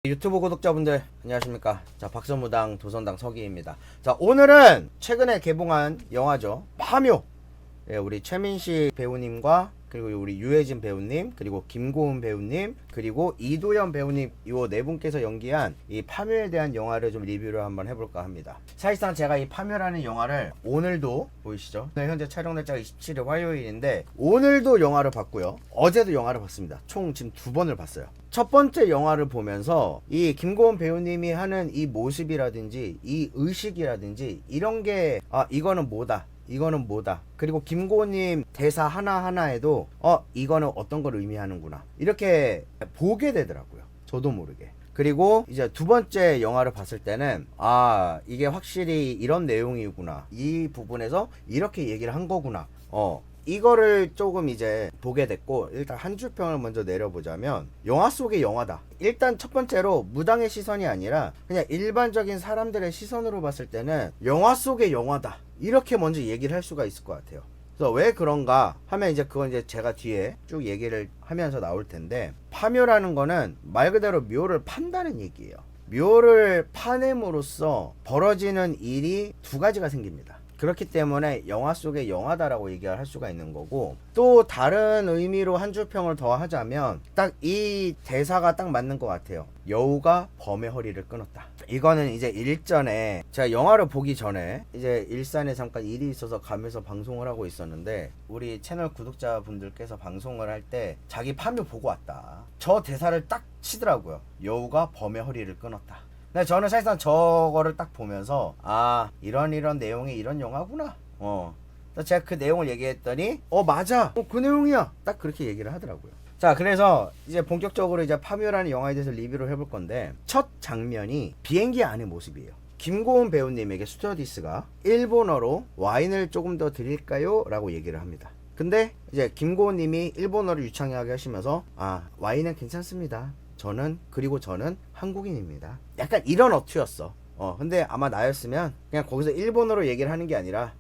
유튜브 구독자분들 안녕하십니까. 자, 박선무당 도선당 서기입니다. 자, 오늘은 최근에 개봉한 영화죠, 파묘. 예, 우리 최민식 배우님과 그리고 우리 유해진 배우님, 그리고 김고은 배우님, 그리고 이도현 배우님, 이 네 분께서 연기한 이 파묘에 대한 영화를 좀 리뷰를 한번 해볼까 합니다. 사실상 제가 이 파묘라는 영화를 오늘도 보이시죠? 네, 현재 촬영 날짜가 27일 화요일인데 오늘도 영화를 봤고요, 어제도 영화를 봤습니다. 총 지금 2번을 봤어요. 첫 번째 영화를 보면서 이 김고은 배우님이 하는 이 모습이라든지 이 의식이라든지 이런 게 이거는 뭐다, 이거는 뭐다, 그리고 김고은님 대사 하나하나에도 이거는 어떤 걸 의미하는구나, 이렇게 보게 되더라고요, 저도 모르게. 그리고 이제 두 번째 영화를 봤을 때는 이게 확실히 이런 내용이구나, 이 부분에서 이렇게 얘기를 한 거구나, 이거를 조금 이제 보게 됐고, 일단 한 줄 평을 먼저 내려보자면 영화 속의 영화다. 일단 첫 번째로 무당의 시선이 아니라 그냥 일반적인 사람들의 시선으로 봤을 때는 영화 속의 영화다, 이렇게 먼저 얘기를 할 수가 있을 것 같아요. 그래서 왜 그런가 하면 이제 그건 이제 제가 뒤에 쭉 얘기를 하면서 나올 텐데, 파묘라는 거는 말 그대로 묘를 판다는 얘기예요. 묘를 파냄으로써 벌어지는 일이 두 가지가 생깁니다. 그렇기 때문에 영화 속의 영화다라고 얘기할 수가 있는 거고, 또 다른 의미로 한 줄 평을 더 하자면 딱 이 대사가 딱 맞는 것 같아요. 여우가 범의 허리를 끊었다. 이거는 이제 일전에 제가 영화를 보기 전에 이제 일산에 잠깐 일이 있어서 가면서 방송을 하고 있었는데, 우리 채널 구독자분들께서 방송을 할 때 자기 파묘 보고 왔다, 저 대사를 딱 치더라고요. 여우가 범의 허리를 끊었다. 근데 저는 사실상 저거를 딱 보면서 이런 내용의 이런 영화구나. 그래서 제가 그 내용을 얘기했더니 맞아, 그 내용이야, 딱 그렇게 얘기를 하더라고요. 자, 그래서 이제 본격적으로 이제 파묘라는 영화에 대해서 리뷰를 해볼 건데, 첫 장면이 비행기 안의 모습이에요. 김고은 배우님에게 스튜어디스가 일본어로 와인을 조금 더 드릴까요? 라고 얘기를 합니다. 근데 이제 김고은 님이 일본어를 유창하게 하시면서 와인은 괜찮습니다, 그리고 저는 한국인입니다, 약간 이런 어투였어. 근데 아마 나였으면 그냥 거기서 일본어로 얘기를 하는 게 아니라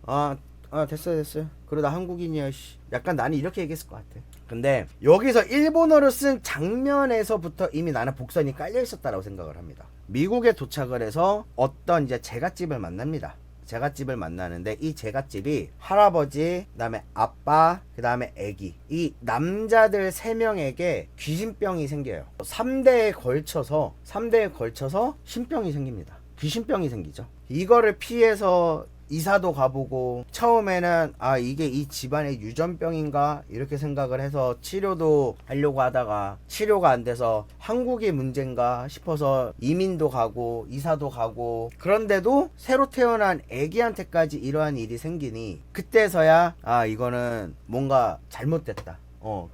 됐어요, 그러다 한국인이야 씨, 약간 나는 이렇게 얘기했을 것 같아. 근데 여기서 일본어를 쓴 장면에서부터 이미 나는 복선이 깔려 있었다라고 생각을 합니다. 미국에 도착을 해서 어떤 이제 제갓집을 만납니다. 제갓집을 만나는데, 이 제갓집이 할아버지, 그 다음에 아빠, 그 다음에 애기, 이 남자들 3명에게 귀신병이 생겨요. 3대에 걸쳐서 신병이 생깁니다. 귀신병이 생기죠. 이거를 피해서 이사도 가보고, 처음에는 이게 이 집안의 유전병인가 이렇게 생각을 해서 치료도 하려고 하다가 치료가 안 돼서 한국이 문제인가 싶어서 이민도 가고 이사도 가고, 그런데도 새로 태어난 애기한테까지 이러한 일이 생기니 그때서야 이거는 뭔가 잘못됐다.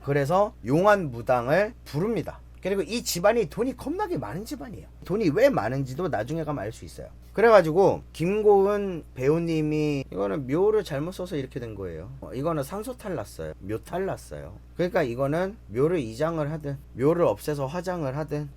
그래서 용한 무당을 부릅니다. 그리고 이 집안이 돈이 겁나게 많은 집안이에요. 돈이 왜 많은지도 나중에 가면 알 수 있어요. 그래가지고 김고은 배우님이 이거는 묘를 잘못 써서 이렇게 된 거예요. 이거는 상소탈 났어요, 묘탈 났어요. 그러니까 이거는 묘를 이장을 하든 묘를 없애서 화장을 하든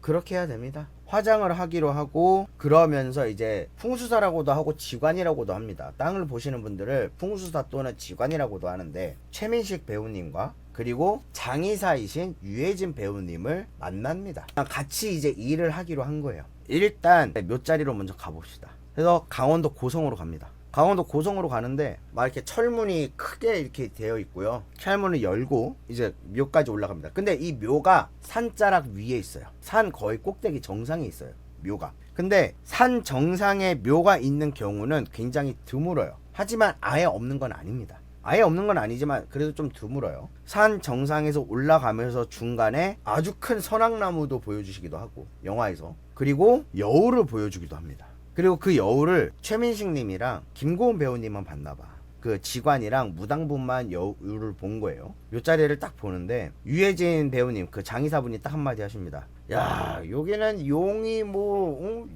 그렇게 해야 됩니다. 화장을 하기로 하고, 그러면서 이제 풍수사라고도 하고 지관이라고도 합니다. 땅을 보시는 분들을 풍수사 또는 지관이라고도 하는데, 최민식 배우님과 그리고 장의사이신 유해진 배우님을 만납니다. 같이 이제 일을 하기로 한 거예요. 일단 묘자리로 먼저 가봅시다. 그래서 강원도 고성으로 갑니다. 강원도 고성으로 가는데 막 이렇게 철문이 크게 이렇게 되어 있고요. 철문을 열고 이제 묘까지 올라갑니다. 근데 이 묘가 산자락 위에 있어요. 산 거의 꼭대기 정상에 있어요, 묘가. 근데 산 정상에 묘가 있는 경우는 굉장히 드물어요. 하지만 아예 없는 건 아닙니다. 아예 없는 건 아니지만 그래도 좀 드물어요. 산 정상에서 올라가면서 중간에 아주 큰 선악나무도 보여주시기도 하고, 영화에서. 그리고 여우를 보여주기도 합니다. 그리고 그 여우를 최민식 님이랑 김고은 배우님만 봤나봐. 그 직관이랑 무당분만 여우를 본 거예요. 요 자리를 딱 보는데 유해진 배우님, 그 장의사분이 딱 한마디 하십니다. 야, 여기는 용이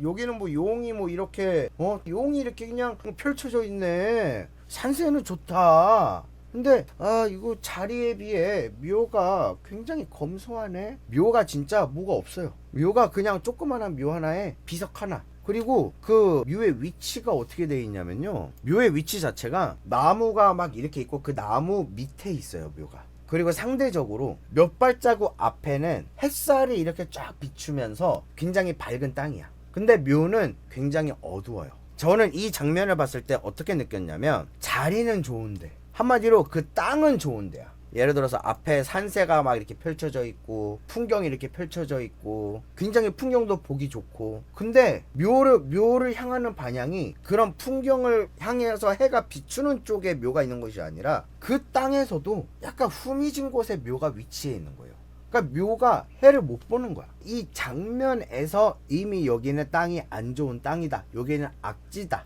여기는 용이 이렇게 용이 이렇게 그냥 펼쳐져 있네. 산세는 좋다. 근데 이거 자리에 비해 묘가 굉장히 검소하네. 묘가 진짜 뭐가 없어요. 묘가 그냥 조그만한 묘 하나에 비석 하나, 그리고 그 묘의 위치가 어떻게 되어 있냐면요, 묘의 위치 자체가 나무가 막 이렇게 있고 그 나무 밑에 있어요, 묘가. 그리고 상대적으로 몇 발자국 앞에는 햇살이 이렇게 쫙 비추면서 굉장히 밝은 땅이야. 근데 묘는 굉장히 어두워요. 저는 이 장면을 봤을 때 어떻게 느꼈냐면 자리는 좋은데 한마디로 그 땅은 좋은데야. 예를 들어서 앞에 산세가 막 이렇게 펼쳐져 있고 풍경이 이렇게 펼쳐져 있고 굉장히 풍경도 보기 좋고, 근데 묘를 향하는 방향이 그런 풍경을 향해서 해가 비추는 쪽에 묘가 있는 것이 아니라 그 땅에서도 약간 후미진 곳에 묘가 위치해 있는 거예요. 그러니까 묘가 해를 못 보는 거야. 이 장면에서 이미 여기는 땅이 안 좋은 땅이다, 여기는 악지다,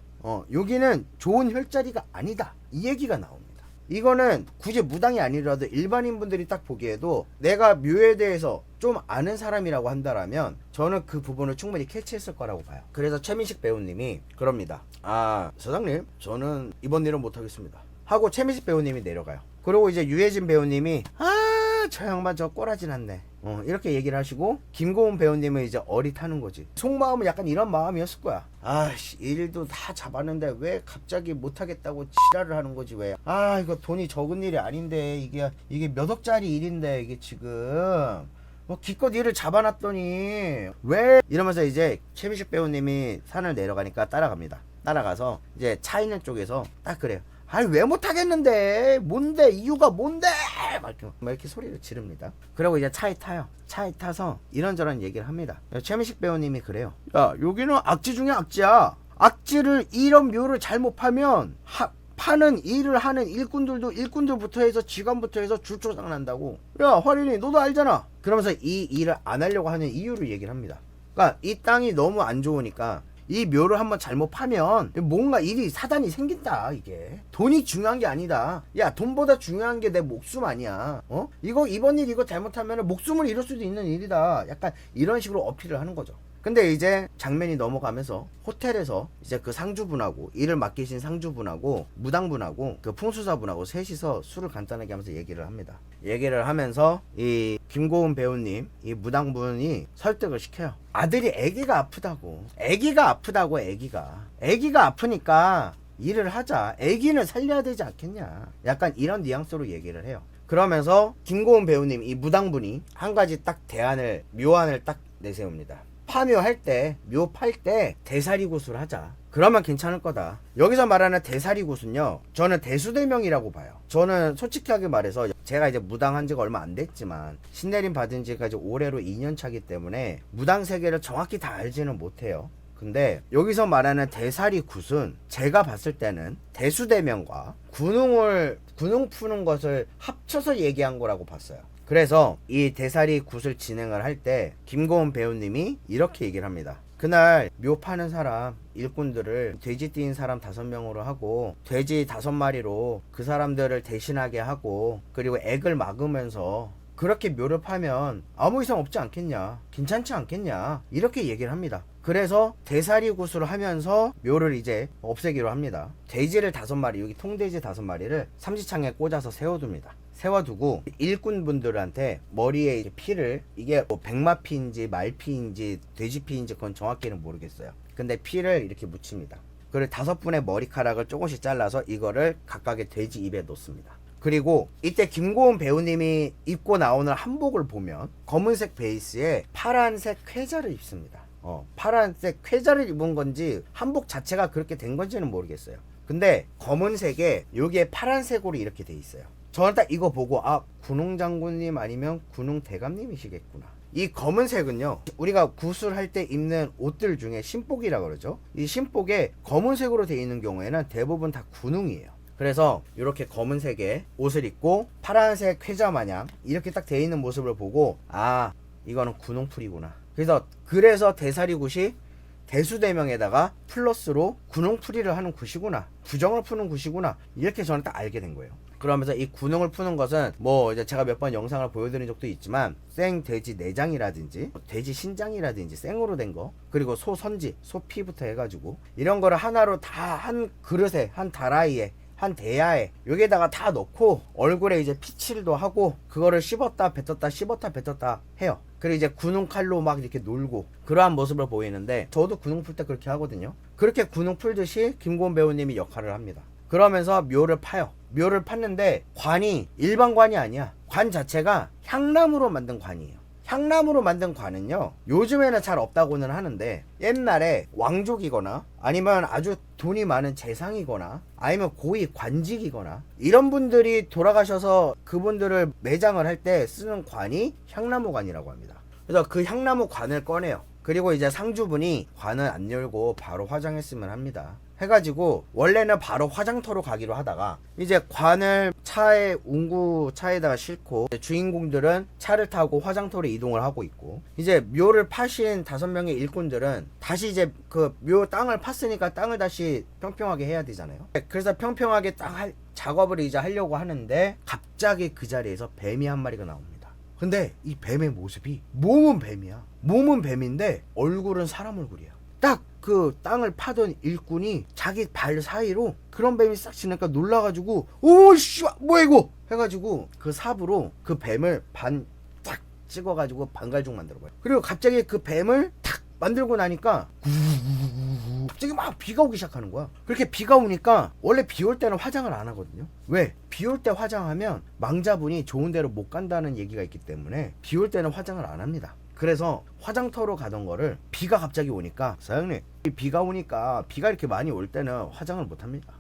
여기는 좋은 혈자리가 아니다, 이 얘기가 나옵니다. 이거는 굳이 무당이 아니라도 일반인 분들이 딱 보기에도 내가 묘에 대해서 좀 아는 사람이라고 한다라면 저는 그 부분을 충분히 캐치했을 거라고 봐요. 그래서 최민식 배우님이 그럽니다. 아, 사장님, 저는 이번 일은 못하겠습니다 하고 최민식 배우님이 내려가요. 그리고 이제 유해진 배우님이 저 양반 저 꼬라지 났네, 이렇게 얘기를 하시고, 김고은 배우님은 이제 어릿하는 거지. 속마음은 약간 이런 마음이었을 거야. 아씨, 일도 다 잡았는데 왜 갑자기 못하겠다고 지랄을 하는 거지, 왜. 이거 돈이 적은 일이 아닌데, 이게 몇 억짜리 일인데, 이게 지금 뭐 기껏 일을 잡아놨더니 왜, 이러면서 이제 최민식 배우님이 산을 내려가니까 따라갑니다. 따라가서 이제 차 있는 쪽에서 딱 그래요. 아니 왜 못하겠는데, 뭔데, 이유가 뭔데, 막 이렇게 소리를 지릅니다. 그리고 이제 차에 타요. 차에 타서 이런저런 얘기를 합니다. 최민식 배우님이 그래요. 야, 여기는 악지 중에 악지야. 악지를, 이런 묘를 잘못 파면 파는 일을 하는 일꾼들부터 해서 직원부터 해서 줄초상 난다고. 야, 화린이 너도 알잖아. 그러면서 이 일을 안 하려고 하는 이유를 얘기를 합니다. 그러니까 이 땅이 너무 안 좋으니까 이 묘를 한번 잘못 파면 뭔가 일이 사단이 생긴다. 이게 돈이 중요한 게 아니다. 야, 돈보다 중요한 게 내 목숨 아니야. 이번 일 이거 잘못하면 목숨을 잃을 수도 있는 일이다. 약간 이런 식으로 어필을 하는 거죠. 근데 이제 장면이 넘어가면서 호텔에서 이제 그 상주분하고, 일을 맡기신 상주분하고 무당분하고 그 풍수사분하고 셋이서 술을 간단하게 하면서 얘기를 합니다. 얘기를 하면서 이 김고은 배우님, 이 무당분이 설득을 시켜요. 아들이 아기가 아프다고. 아기가 아프니까 일을 하자. 아기는 살려야 되지 않겠냐. 약간 이런 뉘앙스로 얘기를 해요. 그러면서 김고은 배우님, 이 무당분이 한 가지 딱 묘안을 딱 내세웁니다. 파묘할 때, 묘 팔 때 대사리굿을 하자. 그러면 괜찮을 거다. 여기서 말하는 대사리굿은요, 저는 대수대명이라고 봐요. 저는 솔직하게 말해서 제가 이제 무당한 지가 얼마 안 됐지만 신내림 받은 지가 이제 올해로 2년 차기 때문에 무당 세계를 정확히 다 알지는 못해요. 근데 여기서 말하는 대사리굿은 제가 봤을 때는 대수대명과 군웅 푸는 것을 합쳐서 얘기한 거라고 봤어요. 그래서 이 대사리 굿을 진행을 할 때 김고은 배우님이 이렇게 얘기를 합니다. 그날 묘 파는 사람, 일꾼들을 돼지 띠인 사람 5명으로 하고 돼지 5마리로 그 사람들을 대신하게 하고, 그리고 액을 막으면서 그렇게 묘를 파면 아무 이상 없지 않겠냐, 괜찮지 않겠냐, 이렇게 얘기를 합니다. 그래서 대사리 굿을 하면서 묘를 이제 없애기로 합니다. 돼지를 5마리, 여기 통돼지 5마리를 삼지창에 꽂아서 세워둡니다. 세워두고 일꾼분들한테 머리에 이제 피를, 이게 뭐 백마피인지 말피인지 돼지피인지 그건 정확히는 모르겠어요. 근데 피를 이렇게 묻힙니다. 그리고 5분의 머리카락을 조금씩 잘라서 이거를 각각의 돼지 입에 놓습니다. 그리고 이때 김고은 배우님이 입고 나오는 한복을 보면 검은색 베이스에 파란색 쾌자를 입습니다. 파란색 쾌자를 입은 건지 한복 자체가 그렇게 된 건지는 모르겠어요. 근데 검은색에 여기에 파란색으로 이렇게 돼 있어요. 저는 딱 이거 보고 군웅장군님 아니면 군웅대감님이시겠구나. 이 검은색은요, 우리가 구슬할 때 입는 옷들 중에 신복이라 그러죠. 이 신복에 검은색으로 돼 있는 경우에는 대부분 다 군웅이에요. 그래서 이렇게 검은색의 옷을 입고 파란색 쾌자 마냥 이렇게 딱 돼 있는 모습을 보고 이거는 군웅풀이구나. 그래서 대사리굿이 대수대명에다가 플러스로 군웅풀이를 하는 굿이구나, 부정을 푸는 굿이구나, 이렇게 저는 딱 알게 된 거예요. 그러면서 이 군웅을 푸는 것은 뭐 이제 제가 몇 번 영상을 보여드린 적도 있지만 생 돼지 내장이라든지 돼지 신장이라든지 생으로 된 거, 그리고 소 선지, 소 피부터 해가지고 이런 거를 하나로 다 한 그릇에, 한 다라이에, 한 대야에 여기에다가 다 넣고 얼굴에 이제 피칠도 하고 그거를 씹었다 뱉었다 해요. 그리고 이제 군웅 칼로 막 이렇게 놀고 그러한 모습을 보이는데, 저도 군웅 풀 때 그렇게 하거든요. 그렇게 군웅 풀듯이 김고은 배우님이 역할을 합니다. 그러면서 묘를 파요. 묘를 팠는데 관이 일반 관이 아니야. 관 자체가 향나무로 만든 관이에요. 향나무로 만든 관은요, 요즘에는 잘 없다고는 하는데 옛날에 왕족이거나 아니면 아주 돈이 많은 재상이거나 아니면 고위 관직이거나 이런 분들이 돌아가셔서 그분들을 매장을 할 때 쓰는 관이 향나무 관이라고 합니다. 그래서 그 향나무 관을 꺼내요. 그리고 이제 상주분이 관을 안 열고 바로 화장했으면 합니다. 해가지고 원래는 바로 화장터로 가기로 하다가 이제 관을 차에 웅구 차에다가 싣고 주인공들은 차를 타고 화장터로 이동을 하고 있고, 이제 묘를 파신 5명의 일꾼들은 다시 이제 그 묘 땅을 팠으니까 땅을 다시 평평하게 해야 되잖아요. 그래서 평평하게 딱 작업을 이제 하려고 하는데 갑자기 그 자리에서 뱀이 한 마리가 나옵니다. 근데 이 뱀의 모습이 몸은 뱀이야. 몸은 뱀인데 얼굴은 사람 얼굴이야. 딱 그 땅을 파던 일꾼이 자기 발 사이로 그런 뱀이 싹 지나니까 놀라가지고 오씨 뭐야 이거 해가지고 그 삽으로 그 뱀을 반 딱 찍어가지고 반갈죽 만들어버려. 그리고 갑자기 그 뱀을 탁 만들고 나니까 갑자기 막 비가 오기 시작하는 거야. 그렇게 비가 오니까 원래 비 올 때는 화장을 안 하거든요. 왜? 비 올 때 화장하면 망자분이 좋은 데로 못 간다는 얘기가 있기 때문에 비 올 때는 화장을 안 합니다. 그래서 화장터로 가던 거를 비가 갑자기 오니까, 사장님 비가 오니까 비가 이렇게 많이 올 때는 화장을 못 합니다.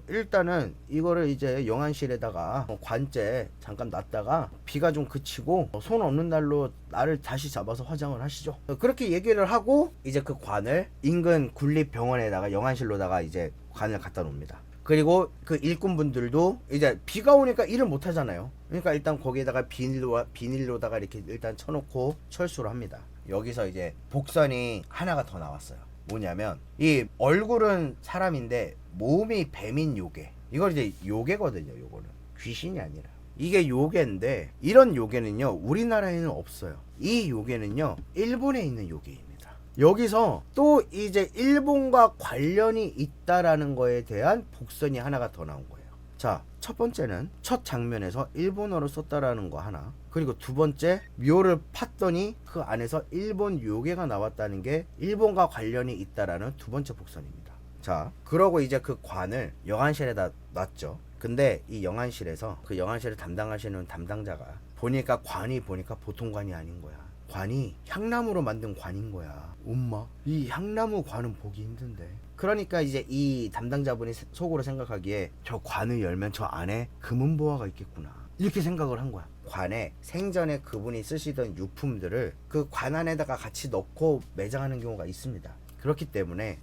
일단은 이거를 이제 영안실에다가 관째 잠깐 놨다가 비가 좀 그치고 손 없는 날로 나를 다시 잡아서 화장을 하시죠. 그렇게 얘기를 하고 이제 그 관을 인근 군립병원에다가 영안실로다가 이제 관을 갖다 놓습니다. 그리고 그 일꾼분들도 이제 비가 오니까 일을 못 하잖아요. 그러니까 일단 거기에다가 비닐로다가 이렇게 일단 쳐놓고 철수를 합니다. 여기서 이제 복선이 하나가 더 나왔어요. 뭐냐면 이 얼굴은 사람인데 몸이 뱀인 요괴. 이걸 이제 요괴거든요. 요거는 귀신이 아니라 이게 요괴인데, 이런 요괴는요 우리나라에는 없어요. 이 요괴는요 일본에 있는 요괴입니다. 여기서 또 이제 일본과 관련이 있다라는 거에 대한 복선이 하나가 더 나온 거예요. 자, 첫 번째는 첫 장면에서 일본어로 썼다라는 거 하나, 그리고 두 번째 묘를 팠더니 그 안에서 일본 요괴가 나왔다는 게 일본과 관련이 있다라는 두 번째 복선입니다. 자, 그러고 이제 그 관을 영안실에다 놨죠. 근데 이 영안실에서 그 영안실을 담당하시는 담당자가 보니까 관이 보니까 보통 관이 아닌 거야. 관이 향나무로 만든 관인 거야. 엄마, 이 향나무 관은 보기 힘든데. 그러니까 이제 이 담당자분이 속으로 생각하기에 저 관을 열면 저 안에 금은보화가 있겠구나, 이렇게 생각을 한 거야. 관에 생전에 그분이 쓰시던 유품들을 그 관 안에다가 같이 넣고 매장하는 경우가 있습니다. 그렇기 때문에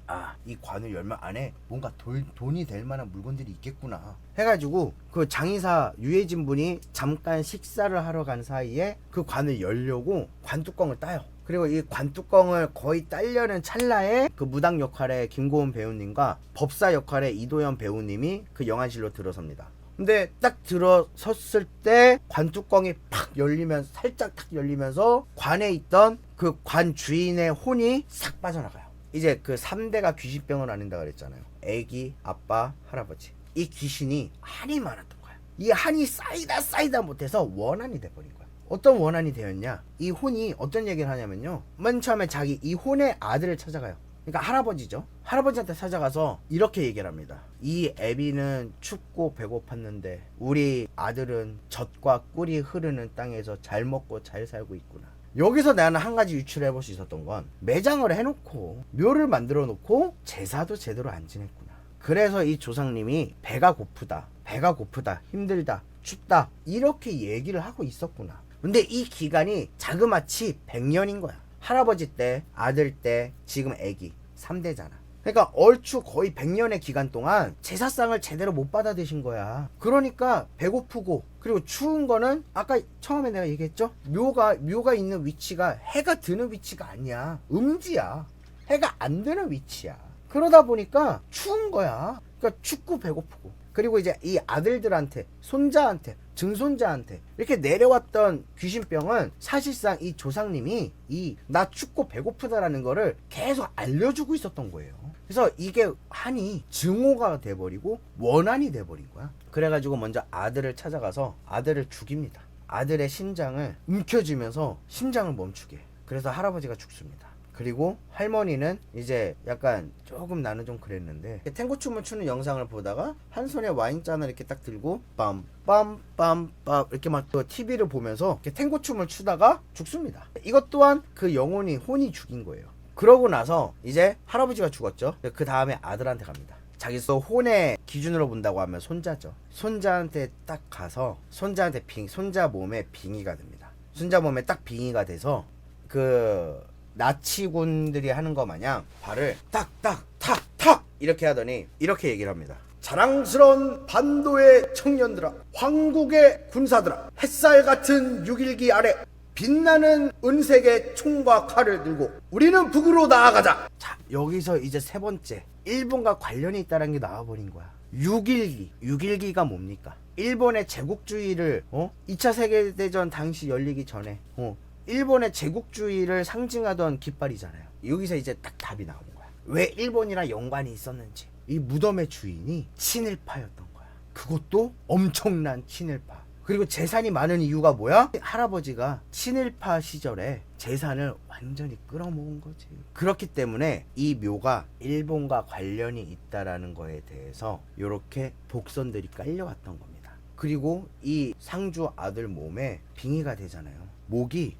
이 관을 열면 안에 뭔가 돈이 될 만한 물건들이 있겠구나 해가지고 그 장의사 유해진 분이 잠깐 식사를 하러 간 사이에 그 관을 열려고 관뚜껑을 따요. 그리고 이 관뚜껑을 거의 따려는 찰나에 그 무당 역할의 김고은 배우님과 법사 역할의 이도현 배우님이 그 영안실로 들어섭니다. 근데 딱 들어섰을 때 관뚜껑이 팍 열리면서, 살짝 탁 열리면서 관에 있던 그 관 주인의 혼이 싹 빠져나가요. 이제 그 3대가 귀신병을 앓는다 그랬잖아요. 애기, 아빠, 할아버지. 이 귀신이 한이 많았던 거야. 이 한이 쌓이다 못해서 원한이 돼버린 거야. 어떤 원한이 되었냐? 이 혼이 어떤 얘기를 하냐면요, 맨 처음에 자기 이 혼의 아들을 찾아가요. 그러니까 할아버지죠. 할아버지한테 찾아가서 이렇게 얘기를 합니다. 이 애비는 춥고 배고팠는데 우리 아들은 젖과 꿀이 흐르는 땅에서 잘 먹고 잘 살고 있구나. 여기서 나는 한 가지 유출해 볼 수 있었던 건, 매장을 해놓고 묘를 만들어 놓고 제사도 제대로 안 지냈구나. 그래서 이 조상님이 배가 고프다, 힘들다, 춥다, 이렇게 얘기를 하고 있었구나. 근데 이 기간이 자그마치 100년인 거야. 할아버지 때, 아들 때, 지금 애기 3대잖아. 그러니까 얼추 거의 100년의 기간 동안 제사상을 제대로 못 받아 드신 거야. 그러니까 배고프고, 그리고 추운 거는 아까 처음에 내가 얘기했죠? 묘가 있는 위치가 해가 드는 위치가 아니야. 음지야. 해가 안 드는 위치야. 그러다 보니까 추운 거야. 그러니까 춥고 배고프고. 그리고 이제 이 아들들한테, 손자한테, 증손자한테 이렇게 내려왔던 귀신병은 사실상 이 조상님이 나 춥고 배고프다라는 거를 계속 알려주고 있었던 거예요. 그래서 이게 한이 증오가 돼버리고 원한이 돼버린 거야. 그래가지고 먼저 아들을 찾아가서 아들을 죽입니다. 아들의 심장을 움켜쥐면서 심장을 멈추게. 그래서 할아버지가 죽습니다. 그리고 할머니는 이제 약간 조금 나는 좀 그랬는데 탱고 춤을 추는 영상을 보다가 한 손에 와인잔을 이렇게 딱 들고 빰빰빰빰 이렇게 막 또 TV를 보면서 이렇게 탱고 춤을 추다가 죽습니다. 이것 또한 그 영혼이 혼이 죽인 거예요. 그러고 나서 이제 할아버지가 죽었죠. 그 다음에 아들한테 갑니다. 자기 혼의 기준으로 본다고 하면 손자죠. 손자한테 딱 가서 손자한테 손자 몸에 빙의가 됩니다. 손자 몸에 딱 빙의가 돼서 그 나치군들이 하는 거 마냥 발을 탁탁탁탁 이렇게 하더니 이렇게 얘기를 합니다. 자랑스러운 반도의 청년들아, 황국의 군사들아, 햇살 같은 6.1기 아래 빛나는 은색의 총과 칼을 들고 우리는 북으로 나아가자. 자, 여기서 이제 세 번째, 일본과 관련이 있다는 게 나와버린 거야. 6.1기가 뭡니까? 일본의 제국주의를 2차 세계대전 당시 열리기 전에 일본의 제국주의를 상징하던 깃발이잖아요. 여기서 이제 딱 답이 나오는 거야. 왜 일본이랑 연관이 있었는지. 이 무덤의 주인이 친일파였던 거야. 그것도 엄청난 친일파. 그리고 재산이 많은 이유가 뭐야? 할아버지가 친일파 시절에 재산을 완전히 끌어모은 거지. 그렇기 때문에 이 묘가 일본과 관련이 있다라는 거에 대해서 이렇게 복선들이 깔려왔던 겁니다. 그리고 이 상주 아들 몸에 빙의가 되잖아요. 목이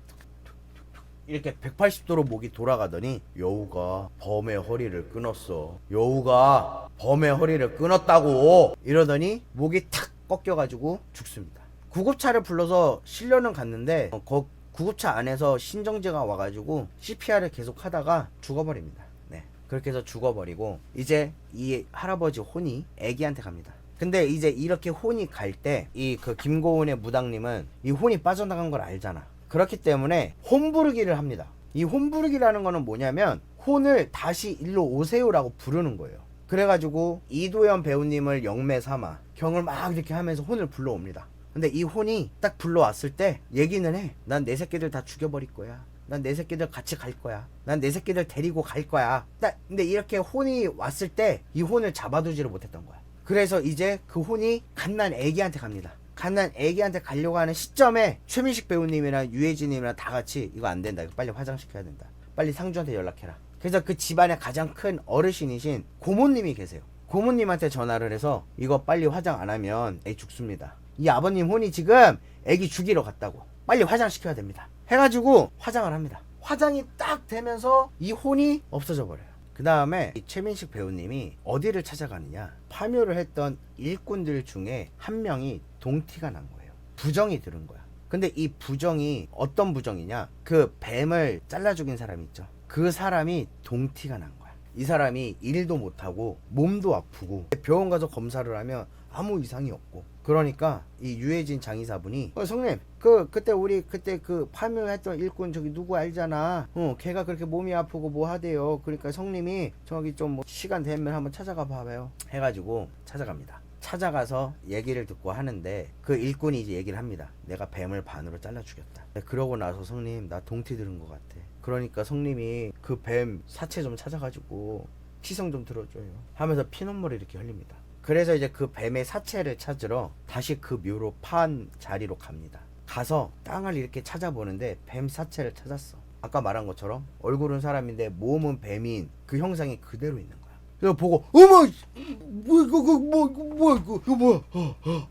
이렇게 180도로 목이 돌아가더니 여우가 범의 허리를 끊었어. 여우가 범의 허리를 끊었다고 이러더니 목이 탁 꺾여가지고 죽습니다. 구급차를 불러서 실려는 갔는데 구급차 안에서 신정제가 와가지고 CPR을 계속 하다가 죽어버립니다. 네, 그렇게 해서 죽어버리고 이제 이 할아버지 혼이 애기한테 갑니다. 근데 이제 이렇게 혼이 갈 때 이 그 김고은의 무당님은 이 혼이 빠져나간 걸 알잖아. 그렇기 때문에 혼부르기를 합니다. 이 혼부르기라는 거는 뭐냐면 혼을 다시 일로 오세요라고 부르는 거예요. 그래가지고 이도현 배우님을 영매 삼아 경을 막 이렇게 하면서 혼을 불러옵니다. 근데 이 혼이 딱 불러왔을 때 얘기는 해. 난 내 새끼들 다 죽여버릴 거야. 난 내 새끼들 같이 갈 거야. 난 내 새끼들 데리고 갈 거야. 근데 이렇게 혼이 왔을 때 이 혼을 잡아두지를 못했던 거야. 그래서 이제 그 혼이 갓난 애기한테 갑니다. 갓난 애기한테 가려고 하는 시점에 최민식 배우님이랑 유해진님이랑 다 같이 이거 안 된다. 이거 빨리 화장시켜야 된다. 빨리 상주한테 연락해라. 그래서 그 집안의 가장 큰 어르신이신 고모님이 계세요. 고모님한테 전화를 해서 이거 빨리 화장 안 하면 애 죽습니다. 이 아버님 혼이 지금 애기 죽이러 갔다고. 빨리 화장시켜야 됩니다. 해가지고 화장을 합니다. 화장이 딱 되면서 이 혼이 없어져 버려요. 그 다음에 최민식 배우님이 어디를 찾아가느냐. 파묘를 했던 일꾼들 중에 한 명이 동티가 난 거예요. 부정이 들은 거야. 근데 이 부정이 어떤 부정이냐. 그 뱀을 잘라 죽인 사람 있죠. 그 사람이 동티가 난 거야. 이 사람이 일도 못하고 몸도 아프고 병원 가서 검사를 하면 아무 이상이 없고. 그러니까 이 유해진 장의사분이 성님 그때 우리 그때 그 파묘했던 일꾼 저기 누구 알잖아. 걔가 그렇게 몸이 아프고 뭐 하대요. 그러니까 성님이 저기 좀 뭐 시간 되면 한번 찾아가 봐봐요. 해가지고 찾아갑니다. 찾아가서 얘기를 듣고 하는데 그 일꾼이 이제 얘기를 합니다. 내가 뱀을 반으로 잘라 죽였다. 그러고 나서 성님 나 동티 들은 것 같아. 그러니까 성님이 그 뱀 사체 좀 찾아가지고 치성 좀 들어줘요. 하면서 피눈물을 이렇게 흘립니다. 그래서 이제 그 뱀의 사체를 찾으러 다시 그 묘로 판 자리로 갑니다. 가서 땅을 이렇게 찾아보는데 뱀 사체를 찾았어. 아까 말한 것처럼 얼굴은 사람인데 몸은 뱀인 그 형상이 그대로 있는 거야. 그래서 보고 어머 이거 뭐야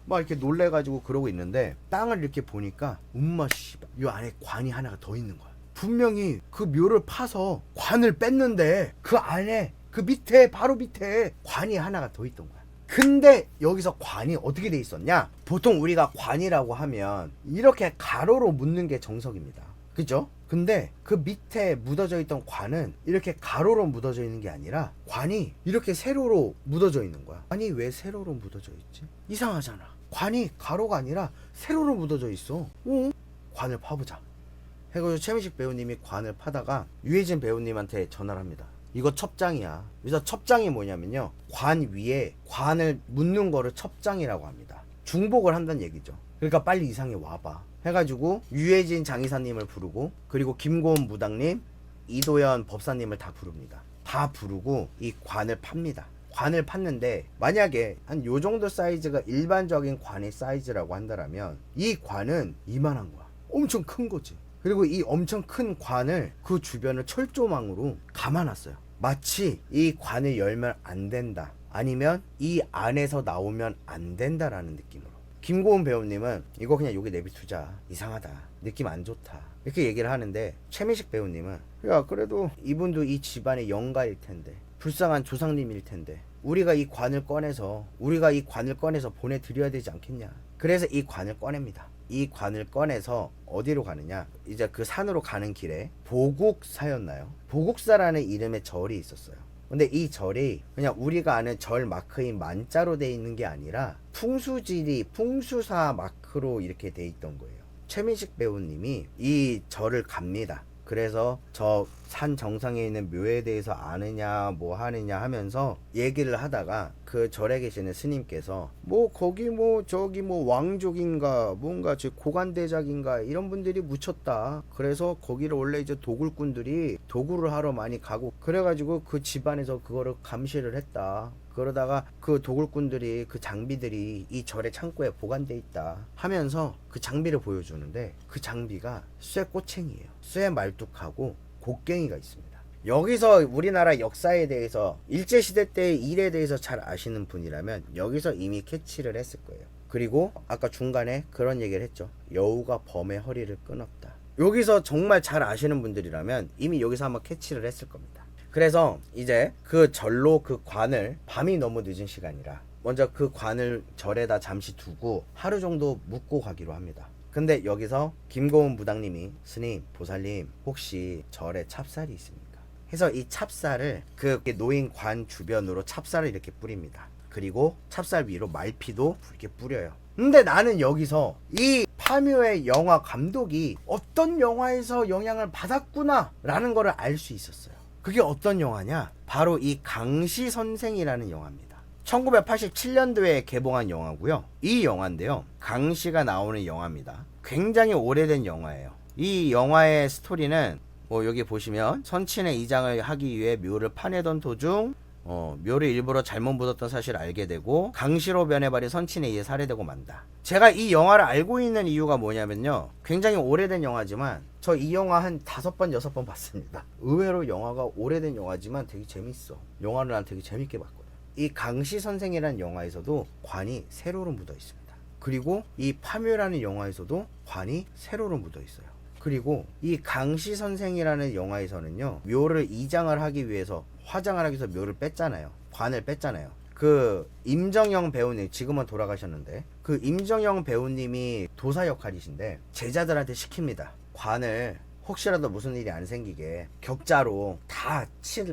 막 이렇게 놀래가지고 그러고 있는데 땅을 이렇게 보니까 엄마 씨발 이 안에 관이 하나가 더 있는 거야. 분명히 그 묘를 파서 관을 뺐는데 그 안에 그 밑에 바로 밑에 관이 하나가 더 있던 거야. 근데 여기서 관이 어떻게 돼 있었냐? 보통 우리가 관이라고 하면 이렇게 가로로 묻는 게 정석입니다. 그죠? 근데 그 밑에 묻어져 있던 관은 이렇게 가로로 묻어져 있는 게 아니라 관이 이렇게 세로로 묻어져 있는 거야. 아니 왜 세로로 묻어져 있지? 이상하잖아. 관이 가로가 아니라 세로로 묻어져 있어. 관을 파보자. 해가지고 최민식 배우님이 관을 파다가 유해진 배우님한테 전화를 합니다. 이거 첩장이야. 그래서 첩장이 뭐냐면요. 관 위에 관을 묻는 거를 첩장이라고 합니다. 중복을 한다는 얘기죠. 그러니까 빨리 이상에 와봐. 해가지고 유해진 장의사님을 부르고 그리고 김고은 무당님, 이도현 법사님을 다 부릅니다. 다 부르고 이 관을 팝니다. 관을 팠는데 만약에 한 요 정도 사이즈가 일반적인 관의 사이즈라고 한다면 이 관은 이만한 거야. 엄청 큰 거지. 그리고 이 엄청 큰 관을 그 주변을 철조망으로 감아놨어요. 마치 이 관을 열면 안 된다, 아니면 이 안에서 나오면 안 된다라는 느낌으로. 김고은 배우님은 이거 그냥 여기 내비두자, 이상하다, 느낌 안 좋다, 이렇게 얘기를 하는데, 최민식 배우님은 야 그래도 이분도 이 집안의 영가일 텐데, 불쌍한 조상님일 텐데, 우리가 이 관을 꺼내서 보내드려야 되지 않겠냐. 그래서 이 관을 꺼냅니다. 이 관을 꺼내서 어디로 가느냐, 이제 그 산으로 가는 길에 보국사였나요? 보국사라는 이름의 절이 있었어요. 근데 이 절이 그냥 우리가 아는 절 마크인 만자로 돼 있는 게 아니라 풍수지리, 풍수사 마크로 이렇게 돼 있던 거예요. 최민식 배우님이 이 절을 갑니다. 그래서 저 산 정상에 있는 묘에 대해서 아느냐 뭐 하느냐 하면서 얘기를 하다가 그 절에 계시는 스님께서 뭐 거기 뭐 저기 뭐 왕족인가 뭔가 저 고관대작인가 이런 분들이 묻혔다. 그래서 거기를 원래 이제 도굴꾼들이 도굴을 하러 많이 가고 그래가지고 그 집안에서 그거를 감시를 했다. 그러다가 그 도굴꾼들이 그 장비들이 이 절의 창고에 보관돼 있다 하면서 그 장비를 보여주는데, 그 장비가 쇠꼬챙이에요. 쇠 말뚝하고 곡괭이가 있습니다. 여기서 우리나라 역사에 대해서, 일제시대 때의 일에 대해서 잘 아시는 분이라면 여기서 이미 캐치를 했을 거예요. 그리고 아까 중간에 그런 얘기를 했죠. 여우가 범의 허리를 끊었다. 여기서 정말 잘 아시는 분들이라면 이미 여기서 한번 캐치를 했을 겁니다. 그래서 이제 그 절로 그 관을, 밤이 너무 늦은 시간이라 먼저 그 관을 절에다 잠시 두고 하루 정도 묵고 가기로 합니다. 근데 여기서 김고은 무당님이 스님, 보살님 혹시 절에 찹쌀이 있습니까? 해서 이 찹쌀을 그 놓인 관 주변으로 찹쌀을 이렇게 뿌립니다. 그리고 찹쌀 위로 말피도 이렇게 뿌려요. 근데 나는 여기서 이 파묘의 영화 감독이 어떤 영화에서 영향을 받았구나 라는 거를 알 수 있었어요. 그게 어떤 영화냐? 바로 이 강시 선생이라는 영화입니다. 1987년도에 개봉한 영화고요. 이 영화인데요, 강시가 나오는 영화입니다. 굉장히 오래된 영화예요. 이 영화의 스토리는 뭐 여기 보시면 선친의 이장을 하기 위해 묘를 파내던 도중 묘를 일부러 잘못 묻었던 사실을 알게 되고 강시로 변해버린 선친에 의해 살해되고 만다. 제가 이 영화를 알고 있는 이유가 뭐냐면요, 굉장히 오래된 영화지만 저 이 영화 한 5번 6번 봤습니다. 의외로 영화가 오래된 영화지만 되게 재밌어. 영화를 난 되게 재밌게 봤거든. 이 강시 선생이라는 영화에서도 관이 세로로 묻어 있습니다. 그리고 이 파묘라는 영화에서도 관이 세로로 묻어 있어요. 그리고 이 강시 선생이라는 영화에서는요, 묘를 이장을 하기 위해서, 화장을 하기 위해서 묘를 뺐잖아요. 관을 뺐잖아요. 그 임정영 배우님, 지금은 돌아가셨는데 그 임정영 배우님이 도사 역할이신데 제자들한테 시킵니다. 관을 혹시라도 무슨 일이 안 생기게 격자로 다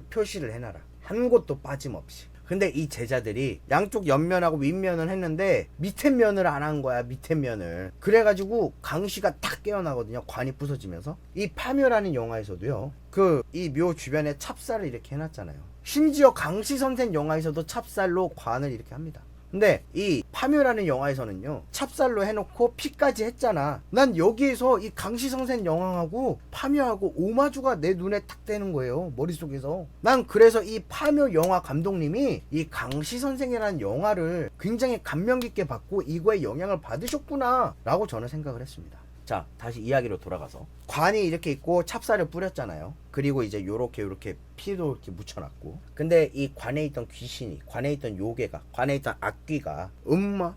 표시를 해놔라, 한 곳도 빠짐없이. 근데 이 제자들이 양쪽 옆면하고 윗면을 했는데 밑에 면을 안 한 거야, 밑에 면을. 그래가지고 강시가 탁 깨어나거든요, 관이 부서지면서. 이 파묘라는 영화에서도요, 그 이 묘 주변에 찹쌀을 이렇게 해놨잖아요. 심지어 강시 선생 영화에서도 찹쌀로 관을 이렇게 합니다. 근데 이 파묘라는 영화에서는요, 찹쌀로 해놓고 피까지 했잖아. 난 여기에서 이 강시 선생 영화하고 파묘하고 오마주가 내 눈에 탁 떼는 거예요, 머릿속에서. 난 그래서 이 파묘 영화 감독님이 이 강시 선생이라는 영화를 굉장히 감명 깊게 받고 이거에 영향을 받으셨구나 라고 저는 생각을 했습니다. 자, 다시 이야기로 돌아가서 관이 이렇게 있고 찹쌀을 뿌렸잖아요. 그리고 이제 요렇게 피도 이렇게 묻혀놨고, 근데 이 관에 있던 귀신이, 관에 있던 요괴가, 관에 있던 악귀가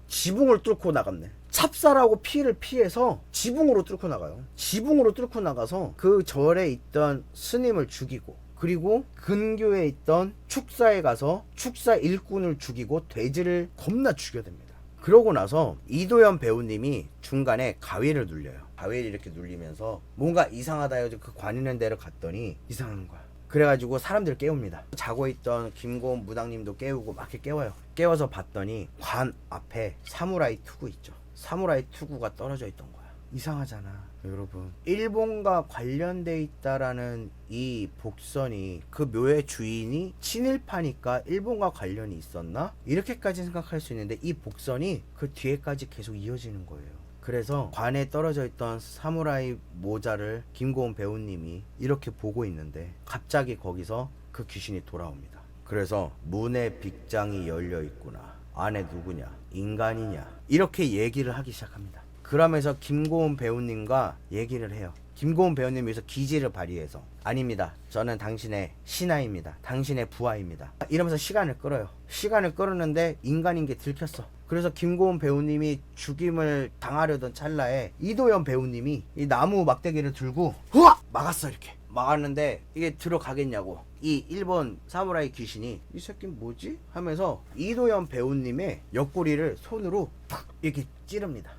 지붕을 뚫고 나갔네. 찹쌀하고 피를 피해서 지붕으로 뚫고 나가요. 지붕으로 뚫고 나가서 그 절에 있던 스님을 죽이고, 그리고 근교에 있던 축사에 가서 축사 일꾼을 죽이고 돼지를 겁나 죽여댑니다. 그러고 나서 이도현 배우님이 중간에 가위를 눌려요. 가위를 이렇게 눌리면서 뭔가 이상하다 해서 그 관 있는 데를 갔더니 이상한 거야. 그래가지고 사람들을 깨웁니다. 자고 있던 김고은 무당님도 깨우고 막 이렇게 깨워요. 깨워서 봤더니 관 앞에 사무라이 투구 있죠. 사무라이 투구가 떨어져 있던 거야. 이상하잖아. 여러분, 일본과 관련돼 있다라는 이 복선이, 그 묘의 주인이 친일파니까 일본과 관련이 있었나? 이렇게까지 생각할 수 있는데 이 복선이 그 뒤에까지 계속 이어지는 거예요. 그래서 관에 떨어져 있던 사무라이 모자를 김고은 배우님이 이렇게 보고 있는데 갑자기 거기서 그 귀신이 돌아옵니다. 그래서 문에 빅장이 열려 있구나, 안에 누구냐, 인간이냐, 이렇게 얘기를 하기 시작합니다. 그러면서 김고은 배우님과 얘기를 해요. 김고은 배우님 위해서 기지를 발휘해서 아닙니다. 저는 당신의 신하입니다. 당신의 부하입니다. 이러면서 시간을 끌어요. 시간을 끌었는데 인간인 게 들켰어. 그래서 김고은 배우님이 죽임을 당하려던 찰나에 이도현 배우님이 이 나무 막대기를 들고 후악! 막았어. 이렇게 막았는데 이게 들어가겠냐고 이 일본 사무라이 귀신이 이 새끼 뭐지? 하면서 이도현 배우님의 옆구리를 손으로 팍 이렇게 찌릅니다.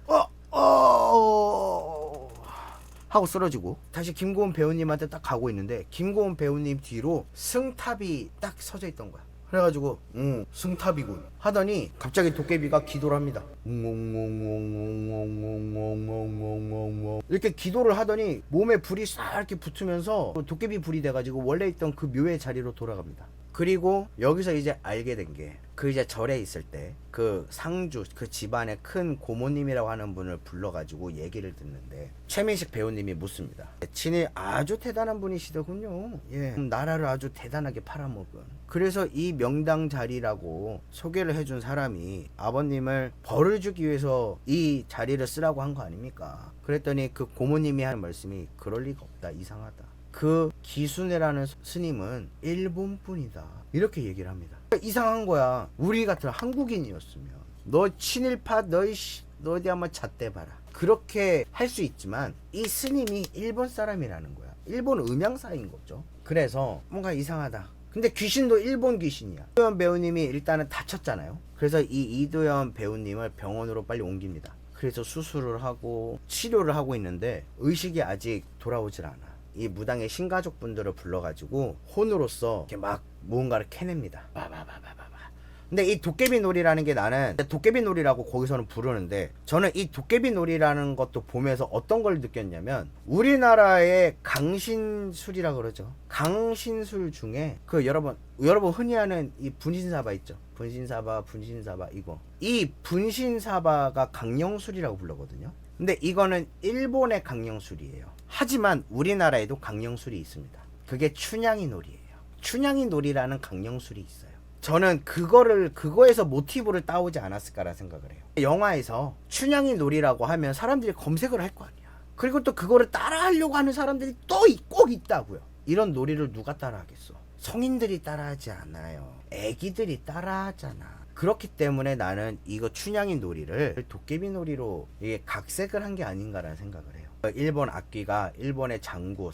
하고 쓰러지고 다시 김고은 배우님한테 딱 가고 있는데 김고은 배우님 뒤로 승탑이 딱 서져 있던 거야. 그래가지고 승탑이군 하더니 갑자기 도깨비가 기도를 합니다. 이렇게 기도를 하더니 몸에 불이 싹 이렇게 붙으면서 도깨비 불이 돼가지고 원래 있던 그 묘의 자리로 돌아갑니다. 그리고 여기서 이제 알게 된 게 그 이제 절에 있을 때 그 상주 그 집안의 큰 고모님이라고 하는 분을 불러가지고 얘기를 듣는데 최민식 배우님이 묻습니다. 친히 아주 대단한 분이시더군요. 예, 나라를 아주 대단하게 팔아먹은. 그래서 이 명당 자리라고 소개를 해준 사람이 아버님을 벌을 주기 위해서 이 자리를 쓰라고 한 거 아닙니까? 그랬더니 그 고모님이 하는 말씀이 그럴 리가 없다. 이상하다. 그 기순애라는 스님은 일본 분이다. 이렇게 얘기를 합니다. 이상한 거야. 우리 같은 한국인이었으면 너 친일파 너 어디 한번 잣대 봐라. 그렇게 할 수 있지만 이 스님이 일본 사람이라는 거야. 일본 음양사인 거죠. 그래서 뭔가 이상하다. 근데 귀신도 일본 귀신이야. 이도현 배우님이 일단은 다쳤잖아요. 그래서 이 이도현 배우님을 병원으로 빨리 옮깁니다. 그래서 수술을 하고 치료를 하고 있는데 의식이 아직 돌아오질 않아. 이 무당의 신가족분들을 불러가지고 혼으로써 이렇게 막 무언가를 캐냅니다. 근데 이 도깨비 놀이라는 게 나는 도깨비 놀이라고 거기서는 부르는데 저는 이 도깨비 놀이라는 것도 보면서 어떤 걸 느꼈냐면 우리나라의 강신술이라 그러죠. 강신술 중에 그 여러분 흔히 하는 이 분신사바 있죠. 분신사바 이거 이 분신사바가 강령술이라고 불러거든요. 근데 이거는 일본의 강령술이에요. 하지만 우리나라에도 강령술이 있습니다. 그게 춘향이 놀이에요. 춘향이 놀이라는 강령술이 있어요. 저는 그거에서 모티브를 따오지 않았을까라는 생각을 해요. 영화에서 춘향이 놀이라고 하면 사람들이 검색을 할 거 아니야. 그리고 또 그거를 따라하려고 하는 사람들이 또 꼭 있다고요. 이런 놀이를 누가 따라하겠어? 성인들이 따라하지 않아요. 애기들이 따라하잖아. 그렇기 때문에 나는 이거 춘향이 놀이를 도깨비 놀이로 이게 각색을 한 게 아닌가라는 생각을 해요. 일본 악귀가 일본의 장군,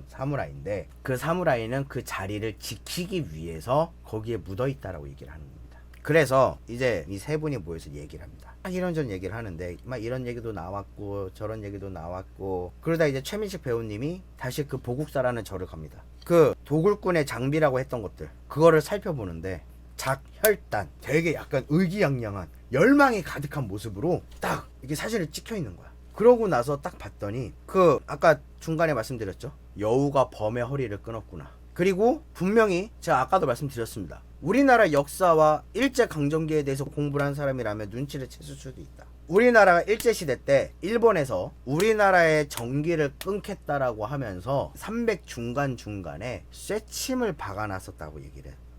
사무라이인데 그 사무라이는 그 자리를 지키기 위해서 거기에 묻어있다라고 얘기를 하는 겁니다. 그래서 이제 이 세 분이 모여서 얘기를 합니다. 막 이런저런 얘기를 하는데 막 이런 얘기도 나왔고 저런 얘기도 나왔고 그러다 이제 최민식 배우님이 다시 그 보국사라는 절을 갑니다. 그 도굴꾼의 장비라고 했던 것들 그거를 살펴보는데 작혈단 되게 약간 의기양양한 열망이 가득한 모습으로 딱 이게 사진을 찍혀 있는 거야. 그러고 나서 딱 봤더니 그 아까 중간에 말씀드렸죠. 여우가 범의 허리를 끊었구나. 그리고 분명히 제가 아까도 말씀드렸습니다. 우리나라 역사와 일제강점기에 대해서 공부를 한 사람이라면 눈치를 챘을 수도 있다. 우리나라가 일제시대 때 일본에서 우리나라의 전기를 끊겠다라고 하면서 300 중간중간에 쇠침을 박아놨었다고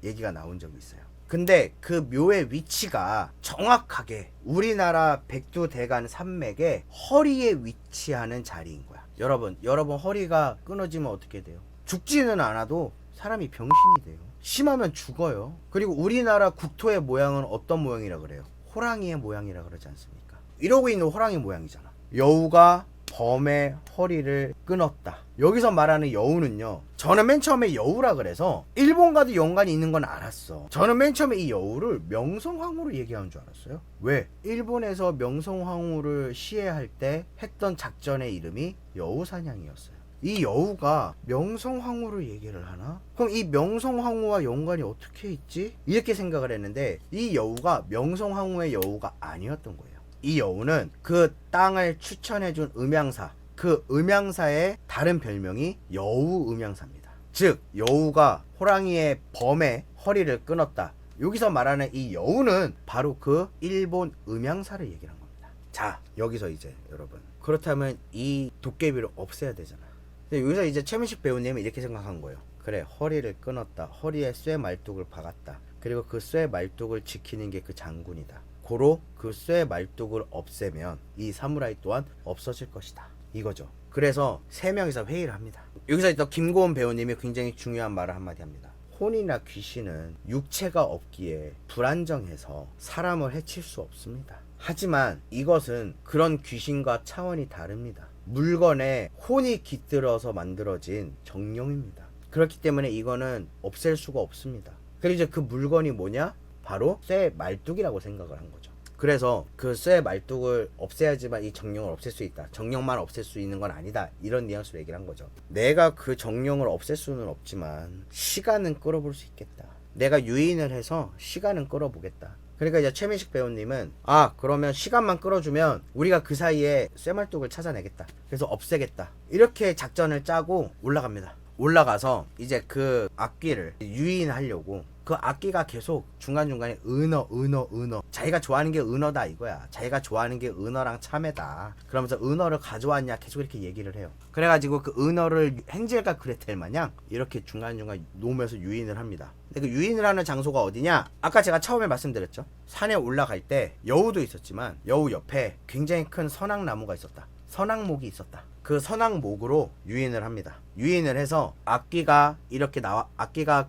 얘기가 나온 적이 있어요. 근데 그 묘의 위치가 정확하게 우리나라 백두대간 산맥의 허리에 위치하는 자리인 거야. 여러분 허리가 끊어지면 어떻게 돼요? 죽지는 않아도 사람이 병신이 돼요. 심하면 죽어요. 그리고 우리나라 국토의 모양은 어떤 모양이라 그래요? 호랑이의 모양이라 그러지 않습니까? 이러고 있는 호랑이 모양이잖아. 여우가 범의 허리를 끊었다. 여기서 말하는 여우는요, 저는 맨 처음에 여우라 그래서 일본과도 연관이 있는 건 알았어. 저는 맨 처음에 이 여우를 명성황후로 얘기하는 줄 알았어요. 왜? 일본에서 명성황후를 시해할 때 했던 작전의 이름이 여우사냥이었어요. 이 여우가 명성황후를 얘기를 하나? 그럼 이 명성황후와 연관이 어떻게 있지? 이렇게 생각을 했는데 이 여우가 명성황후의 여우가 아니었던 거예요. 이 여우는 그 땅을 추천해준 음양사, 그 음양사의 다른 별명이 여우 음양사입니다. 즉 여우가 호랑이의 범의 허리를 끊었다. 여기서 말하는 이 여우는 바로 그 일본 음양사를 얘기한 겁니다. 자, 여기서 이제 여러분, 그렇다면 이 도깨비를 없애야 되잖아. 근데 여기서 이제 최민식 배우님은 이렇게 생각한 거예요. 그래, 허리를 끊었다. 허리에 쇠 말뚝을 박았다. 그리고 그 쇠 말뚝을 지키는 게 그 장군이다. 고로 그 쇠 말뚝을 없애면 이 사무라이 또한 없어질 것이다. 이거죠. 그래서 3명이서 회의를 합니다. 여기서 또 김고은 배우님이 굉장히 중요한 말을 한마디 합니다. 혼이나 귀신은 육체가 없기에 불안정해서 사람을 해칠 수 없습니다. 하지만 이것은 그런 귀신과 차원이 다릅니다. 물건에 혼이 깃들어서 만들어진 정령입니다. 그렇기 때문에 이거는 없앨 수가 없습니다. 그리고 이제 그 물건이 뭐냐? 바로 쇠 말뚝이라고 생각을 한 거죠. 그래서 그 쇠 말뚝을 없애야지만 이 정령을 없앨 수 있다. 정령만 없앨 수 있는 건 아니다. 이런 뉘앙스로 얘기를 한 거죠. 내가 그 정령을 없앨 수는 없지만 시간은 끌어볼 수 있겠다. 내가 유인을 해서 시간은 끌어보겠다. 그러니까 이제 최민식 배우님은 그러면 시간만 끌어주면 우리가 그 사이에 쇠말뚝을 찾아내겠다. 그래서 없애겠다. 이렇게 작전을 짜고 올라갑니다. 올라가서 이제 그 악기를 유인하려고 그 악기가 계속 중간중간에 은어 자기가 좋아하는 게 은어다 이거야. 자기가 좋아하는 게 은어랑 참외다. 그러면서 은어를 가져왔냐 계속 이렇게 얘기를 해요. 그래가지고 그 은어를 헨젤과 그레텔 마냥 이렇게 중간중간 놓으면서 유인을 합니다. 근데 그 유인을 하는 장소가 어디냐? 아까 제가 처음에 말씀드렸죠. 산에 올라갈 때 여우도 있었지만 여우 옆에 굉장히 큰 선악나무가 있었다. 선악목이 있었다. 그 선악목으로 유인을 합니다. 유인을 해서 악기가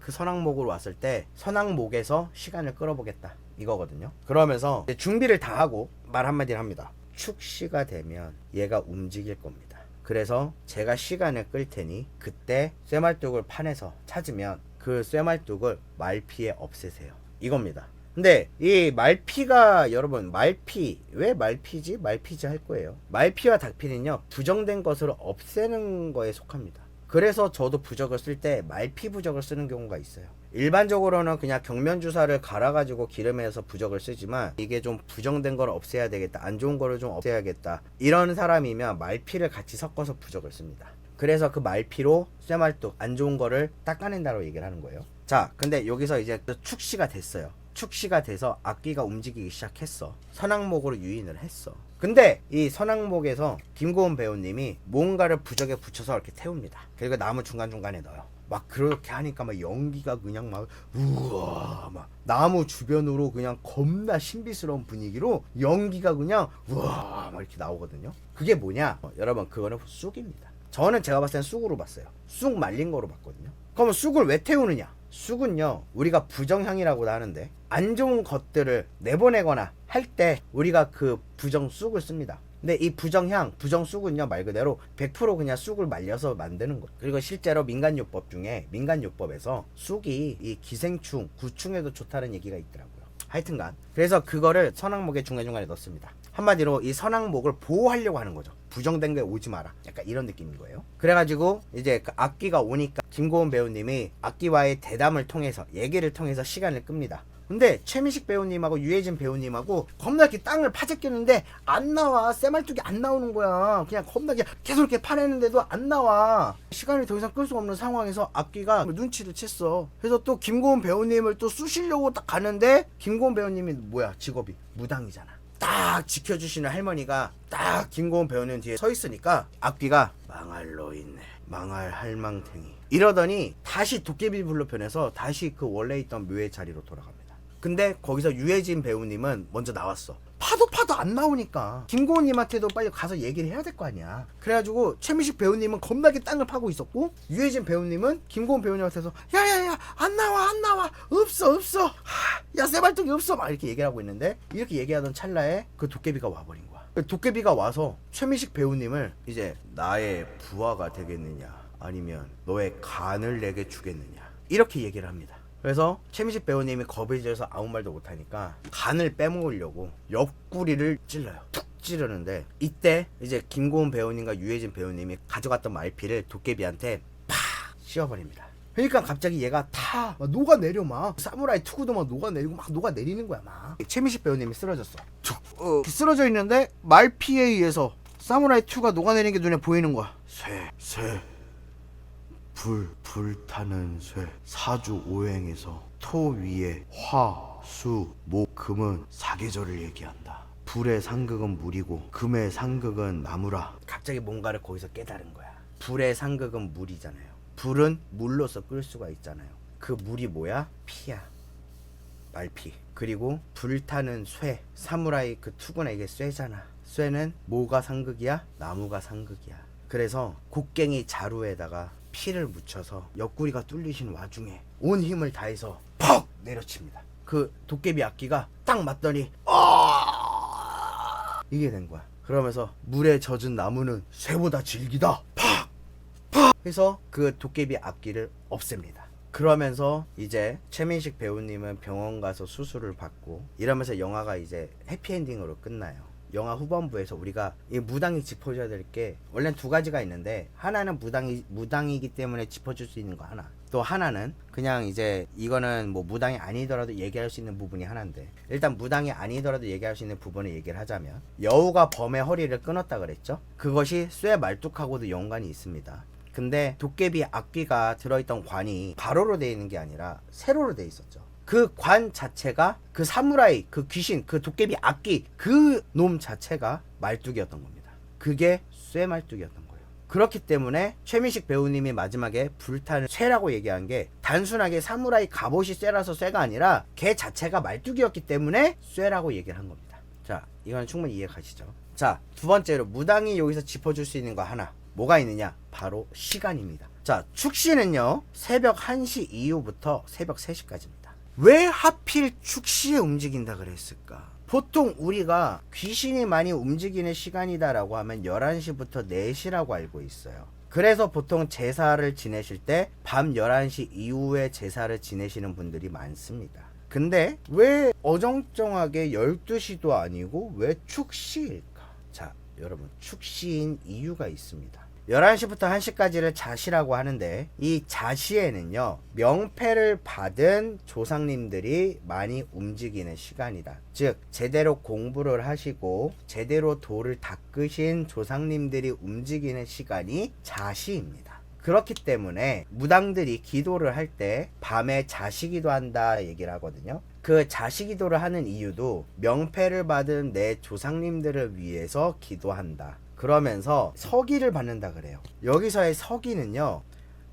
그 선악목으로 왔을 때 선악목에서 시간을 끌어보겠다 이거거든요. 그러면서 이제 준비를 다 하고 말 한마디를 합니다. 축시가 되면 얘가 움직일 겁니다. 그래서 제가 시간을 끌 테니 그때 쇠말뚝을 판에서 찾으면 그 쇠말뚝을 말피에 없애세요. 이겁니다. 근데 이 말피가 여러분 왜 말피지? 말피지 할 거예요. 말피와 닥피는요 부정된 것을 없애는 거에 속합니다. 그래서 저도 부적을 쓸 때 말피 부적을 쓰는 경우가 있어요. 일반적으로는 그냥 경면주사를 갈아가지고 기름에서 부적을 쓰지만 이게 좀 부정된 걸 없애야 되겠다. 안 좋은 거를 좀 없애야겠다. 이런 사람이면 말피를 같이 섞어서 부적을 씁니다. 그래서 그 말피로 쇠말뚝 안 좋은 거를 닦아낸다고 얘기를 하는 거예요. 자, 근데 여기서 이제 축시가 됐어요. 축시가 돼서 악기가 움직이기 시작했어. 선악목으로 유인을 했어. 근데 이 선악목에서 김고은 배우님이 뭔가를 부적에 붙여서 이렇게 태웁니다. 그리고 나무 중간중간에 넣어요. 막 그렇게 하니까 막 연기가 그냥 막 우와 막 나무 주변으로 그냥 겁나 신비스러운 분위기로 연기가 그냥 우와 막 이렇게 나오거든요. 그게 뭐냐? 여러분 그거는 쑥입니다. 저는 제가 봤을 땐 쑥으로 봤어요. 쑥 말린 거로 봤거든요. 그러면 쑥을 왜 태우느냐? 쑥은요 우리가 부정향이라고도 하는데 안 좋은 것들을 내보내거나 할 때 우리가 그 부정 쑥을 씁니다. 근데 이 부정향, 부정쑥은요 말 그대로 100% 그냥 쑥을 말려서 만드는 거예요. 그리고 실제로 민간요법 중에 민간요법에서 쑥이 이 기생충, 구충에도 좋다는 얘기가 있더라고요. 하여튼간 그래서 그거를 선악목에 중간중간에 넣습니다. 한마디로 이 선악목을 보호하려고 하는 거죠. 부정된 게 오지 마라. 약간 이런 느낌인 거예요. 그래가지고 이제 그 악기가 오니까 김고은 배우님이 악기와의 대담을 통해서 얘기를 통해서 시간을 끕니다. 근데 최민식 배우님하고 유해진 배우님하고 겁나 이렇게 땅을 파재꼈는데 안 나와. 쇠말뚝이 안 나오는 거야. 그냥 겁나 계속 이렇게 파내는데도 안 나와. 시간을 더 이상 끌 수 없는 상황에서 악기가 눈치를 챘어. 그래서 또 김고은 배우님을 또 쑤시려고 딱 가는데 김고은 배우님이 뭐야 직업이 무당이잖아. 딱 지켜주시는 할머니가 딱 김고은 배우님 뒤에 서 있으니까 악기가 망할 노인네 망할 할망탱이 이러더니 다시 도깨비 불로 변해서 다시 그 원래 있던 묘의 자리로 돌아갑니다. 근데 거기서 유해진 배우님은 먼저 나왔어. 파도 안 나오니까 김고은님한테도 빨리 가서 얘기를 해야 될 거 아니야. 그래가지고 최민식 배우님은 겁나게 땅을 파고 있었고 유해진 배우님은 김고은 배우님한테서 야야야 안 나와 없어 야 쇠발톱이 없어 막 이렇게 얘기를 하고 있는데 이렇게 얘기하던 찰나에 그 도깨비가 와버린 거야. 도깨비가 와서 최민식 배우님을 이제 나의 부하가 되겠느냐 아니면 너의 간을 내게 주겠느냐 이렇게 얘기를 합니다. 그래서 최민식 배우님이 겁이 질서 아무 말도 못하니까 간을 빼먹으려고 옆구리를 찔러요. 툭 찌르는데 이때 이제 김고은 배우님과 유해진 배우님이 가져갔던 말피를 도깨비한테 팍 씌워버립니다. 그러니까 갑자기 얘가 다 막 녹아내려 막 사무라이 투구도 막 녹아내리고 막 녹아내리는 거야 막. 최민식 배우님이 쓰러졌어. 쓰러져 있는데 말피에 의해서 사무라이 2가 녹아내리는 게 눈에 보이는 거야. 쇠 불타는 쇠 사주 오행에서 토 위에 화, 수, 목, 금은 사계절을 얘기한다. 불의 상극은 물이고 금의 상극은 나무라. 갑자기 뭔가를 거기서 깨달은 거야. 불의 상극은 물이잖아요. 불은 물로서 끌 수가 있잖아요. 그 물이 뭐야? 피야. 말피. 그리고 불타는 쇠. 사무라이 그 투구나 이게 쇠잖아. 쇠는 뭐가 상극이야? 나무가 상극이야. 그래서 곡괭이 자루에다가 피를 묻혀서 옆구리가 뚫리신 와중에 온 힘을 다해서 퍽 내려칩니다. 그 도깨비 악기가 딱 맞더니 이게 된 거야. 그러면서 물에 젖은 나무는 쇠보다 질기다. 팍! 팍! 해서 그 도깨비 악기를 없앱니다. 그러면서 이제 최민식 배우님은 병원 가서 수술을 받고 이러면서 영화가 이제 해피엔딩으로 끝나요. 영화 후반부에서 우리가 이 무당이 짚어줘야 될 게 원래는 두 가지가 있는데, 하나는 무당이기 때문에 짚어줄 수 있는 거 하나, 또 하나는 그냥 이제 이거는 뭐 무당이 아니더라도 얘기할 수 있는 부분이 하나인데, 일단 무당이 아니더라도 얘기할 수 있는 부분을 얘기를 하자면, 여우가 범의 허리를 끊었다 그랬죠. 그것이 쇠 말뚝하고도 연관이 있습니다. 근데 도깨비 악귀가 들어있던 관이 가로로 되어 있는 게 아니라 세로로 되어 있었죠. 그 관 자체가 그 사무라이, 그 귀신, 그 도깨비 악귀, 그 놈 자체가 말뚝이었던 겁니다. 그게 쇠 말뚝이었던 거예요. 그렇기 때문에 최민식 배우님이 마지막에 불타는 쇠라고 얘기한 게 단순하게 사무라이 갑옷이 쇠라서 쇠가 아니라 걔 자체가 말뚝이었기 때문에 쇠라고 얘기를 한 겁니다. 자, 이건 충분히 이해 가시죠? 자, 두 번째로 무당이 여기서 짚어줄 수 있는 거 하나, 뭐가 있느냐? 바로 시간입니다. 자, 축시는요 새벽 1시 이후부터 새벽 3시까지입니다. 왜 하필 축시에 움직인다 그랬을까? 보통 우리가 귀신이 많이 움직이는 시간이다라고 하면 11시부터 4시라고 알고 있어요. 그래서 보통 제사를 지내실 때 밤 11시 이후에 제사를 지내시는 분들이 많습니다. 근데 왜 어정쩡하게 12시도 아니고 왜 축시일까? 자, 여러분, 축시인 이유가 있습니다. 11시부터 1시까지를 자시라고 하는데, 이 자시에는요 명패를 받은 조상님들이 많이 움직이는 시간이다. 즉 제대로 공부를 하시고 제대로 도를 닦으신 조상님들이 움직이는 시간이 자시입니다. 그렇기 때문에 무당들이 기도를 할 때 밤에 자시기도 한다 얘기를 하거든요. 그 자시기도를 하는 이유도 명패를 받은 내 조상님들을 위해서 기도한다, 그러면서 서기를 받는다 그래요. 여기서의 서기는요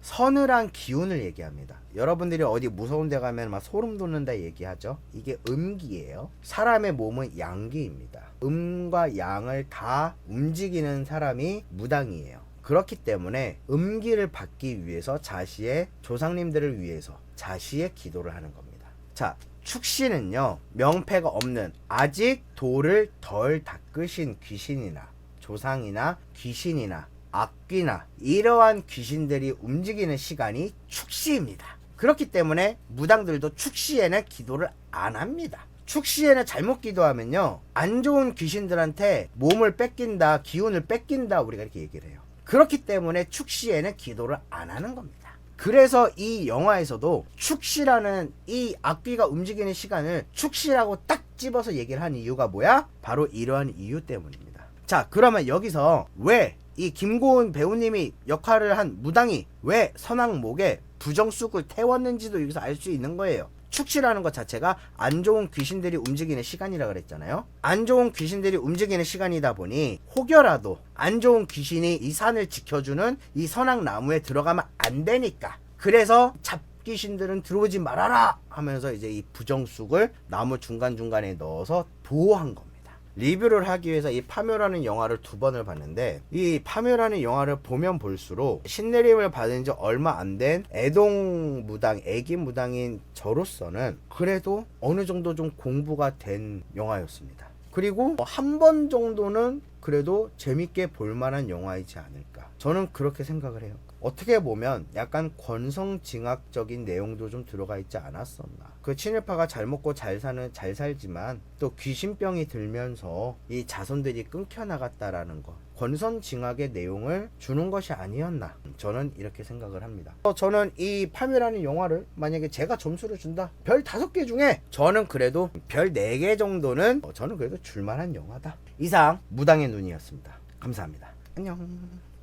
서늘한 기운을 얘기합니다. 여러분들이 어디 무서운 데 가면 막 소름 돋는다 얘기하죠. 이게 음기예요. 사람의 몸은 양기입니다. 음과 양을 다 움직이는 사람이 무당이에요. 그렇기 때문에 음기를 받기 위해서 자시의 조상님들을 위해서 자시의 기도를 하는 겁니다. 자, 축시는요 명패가 없는, 아직 도를 덜 닦으신 귀신이나 조상이나 귀신이나 악귀나 이러한 귀신들이 움직이는 시간이 축시입니다. 그렇기 때문에 무당들도 축시에는 기도를 안 합니다. 축시에는 잘못 기도하면요 안 좋은 귀신들한테 몸을 뺏긴다, 기운을 뺏긴다, 우리가 이렇게 얘기를 해요. 그렇기 때문에 축시에는 기도를 안 하는 겁니다. 그래서 이 영화에서도 축시라는 이 악귀가 움직이는 시간을 축시라고 딱 집어서 얘기를 한 이유가 뭐야? 바로 이러한 이유 때문입니다. 자, 그러면 여기서 왜 이 김고은 배우님이 역할을 한 무당이 왜 선악목에 부정쑥을 태웠는지도 여기서 알 수 있는 거예요. 축시라는 것 자체가 안 좋은 귀신들이 움직이는 시간이라 그랬잖아요. 안 좋은 귀신들이 움직이는 시간이다 보니 혹여라도 안 좋은 귀신이 이 산을 지켜주는 이 선악나무에 들어가면 안 되니까, 그래서 잡귀신들은 들어오지 말아라 하면서 이제 이 부정쑥을 나무 중간중간에 넣어서 보호한 겁니다. 리뷰를 하기 위해서 이 파묘라는 영화를 2번을 봤는데, 이 파묘라는 영화를 보면 볼수록 신내림을 받은 지 얼마 안 된 애동 무당, 애기 무당인 저로서는 그래도 어느 정도 좀 공부가 된 영화였습니다. 그리고 한 번 정도는 그래도 재밌게 볼만한 영화이지 않을까, 저는 그렇게 생각을 해요. 어떻게 보면 약간 권성징악적인 내용도 좀 들어가 있지 않았었나. 그 친일파가 잘 먹고 잘 살지만 또 귀신병이 들면서 이 자손들이 끊겨나갔다라는 거, 권선징악의 내용을 주는 것이 아니었나, 저는 이렇게 생각을 합니다. 저는 이 파묘라는 영화를 만약에 제가 점수를 준다, 별 5개 중에 저는 그래도 별 4개 정도는 저는 그래도 줄만한 영화다. 이상 무당의 눈이었습니다. 감사합니다. 안녕.